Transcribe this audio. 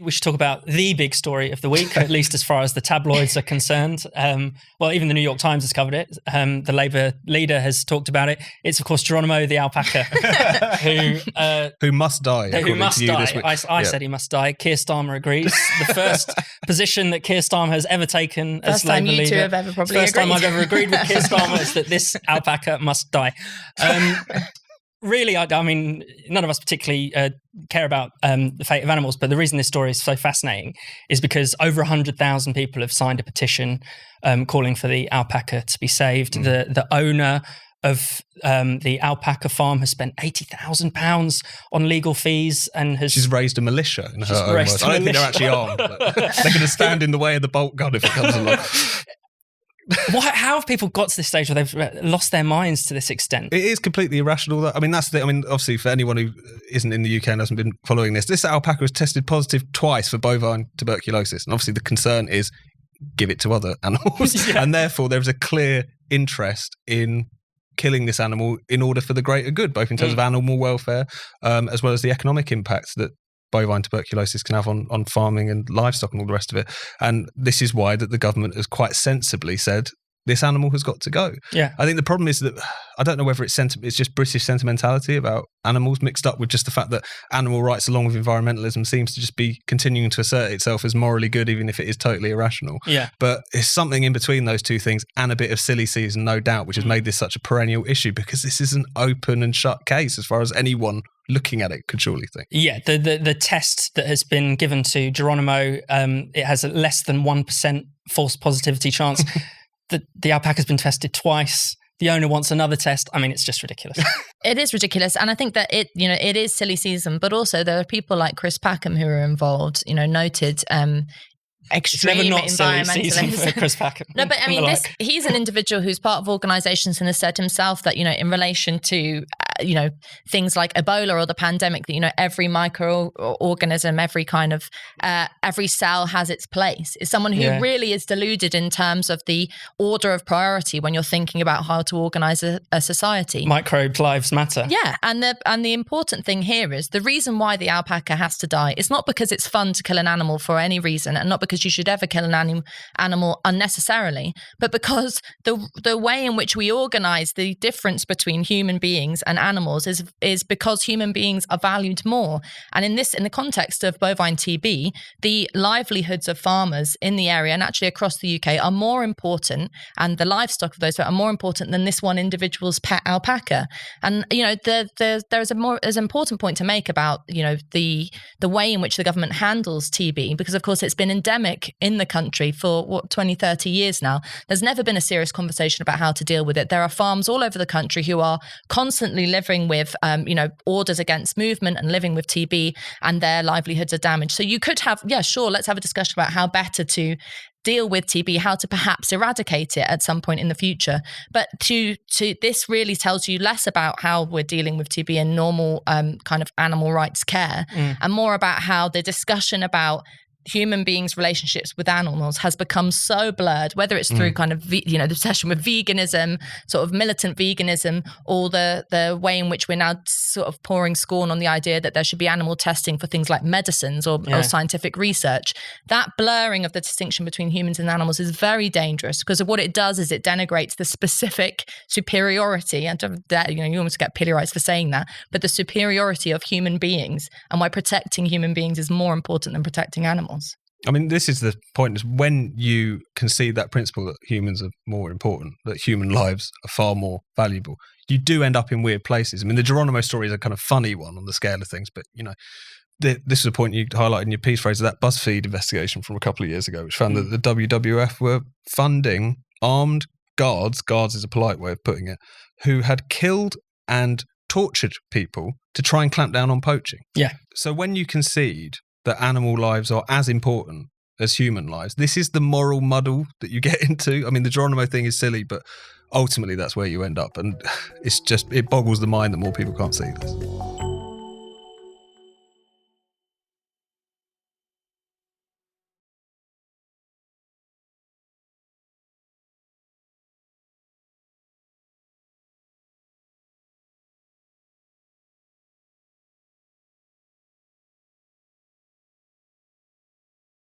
We should talk about the big story of the week, at least as far as the tabloids are concerned. Well, even the New York Times has covered it. The Labour leader has talked about it. It's, of course, Geronimo the alpaca, who must die, according to you this week. I said he must die. Keir Starmer agrees. The first position that Keir Starmer has ever taken as Labour leader. First time you two have ever probably First agreed. time I've ever agreed with Keir Starmer is that this alpaca must die. Really, I mean, none of us particularly care about the fate of animals, but the reason this story is so fascinating is because over 100,000 people have signed a petition calling for the alpaca to be saved. The owner of the alpaca farm has spent £80,000 on legal fees and has... She's raised a militia in her own words. I don't think they're actually armed, but they're going to stand in the way of the bolt gun if it comes along. How have people got to this stage where they've lost their minds to this extent? It is completely irrational. I mean, obviously, for anyone who isn't in the UK and hasn't been following this alpaca was tested positive twice for bovine tuberculosis. And obviously the concern is give it to other animals. Yeah. And therefore there is a clear interest in killing this animal in order for the greater good, both in terms of animal welfare, as well as the economic impacts that bovine tuberculosis can have on farming and livestock and all the rest of it. And this is why that the government has quite sensibly said this animal has got to go. Yeah. I think the problem is that I don't know whether it's just British sentimentality about animals mixed up with just the fact that animal rights along with environmentalism seems to just be continuing to assert itself as morally good, even if it is totally irrational. Yeah. But it's something in between those two things and a bit of silly season, no doubt, which has made this such a perennial issue because this is an open and shut case as far as anyone looking at it could surely think. Yeah, the test that has been given to Geronimo, it has a less than 1% false positivity chance. The alpaca's been tested twice. The owner wants another test. I mean, it's just ridiculous. It is ridiculous. And I think that it is silly season, but also there are people like Chris Packham who are involved, noted extreme environmentalists. For Chris Packham. No, but I mean, he's an individual who's part of organisations and has said himself that, in relation to, things like Ebola or the pandemic, that, every microorganism, every kind of, every cell has its place. Is someone who really is deluded in terms of the order of priority when you're thinking about how to organise a society. Microbes' lives matter. Yeah, and the important thing here is the reason why the alpaca has to die. It's not because it's fun to kill an animal for any reason, and not because you should ever kill an animal unnecessarily, but because the way in which we organise the difference between human beings and animals is because human beings are valued more. And in the context of bovine TB, the livelihoods of farmers in the area and actually across the UK are more important, and the livestock of those are more important than this one individual's pet alpaca. And there's an important point to make about the way in which the government handles TB, because of course it's been endemic in the country for 20, 30 years now. There's never been a serious conversation about how to deal with it. There are farms all over the country who are constantly living with, orders against movement and living with TB, and their livelihoods are damaged. So you could have, let's have a discussion about how better to deal with TB, how to perhaps eradicate it at some point in the future. But to this really tells you less about how we're dealing with TB in normal kind of animal rights care, and more about how the discussion about human beings' relationships with animals has become so blurred, whether it's through kind of, the obsession with veganism, sort of militant veganism, or the way in which we're now sort of pouring scorn on the idea that there should be animal testing for things like medicines or scientific research. That blurring of the distinction between humans and animals is very dangerous, because of what it does is it denigrates the specific superiority, and you almost get pillorized for saying that, but the superiority of human beings, and why protecting human beings is more important than protecting animals. I mean, this is the point, is when you concede that principle that humans are more important, that human lives are far more valuable, you do end up in weird places. I mean, the Geronimo story is a kind of funny one on the scale of things, but, this is a point you highlighted in your piece, Fraser, that BuzzFeed investigation from a couple of years ago, which found that the WWF were funding armed guards is a polite way of putting it, who had killed and tortured people to try and clamp down on poaching. Yeah. So when you concede that animal lives are as important as human lives, this is the moral muddle that you get into. I mean, the Geronimo thing is silly, but ultimately that's where you end up. And it boggles the mind that more people can't see this.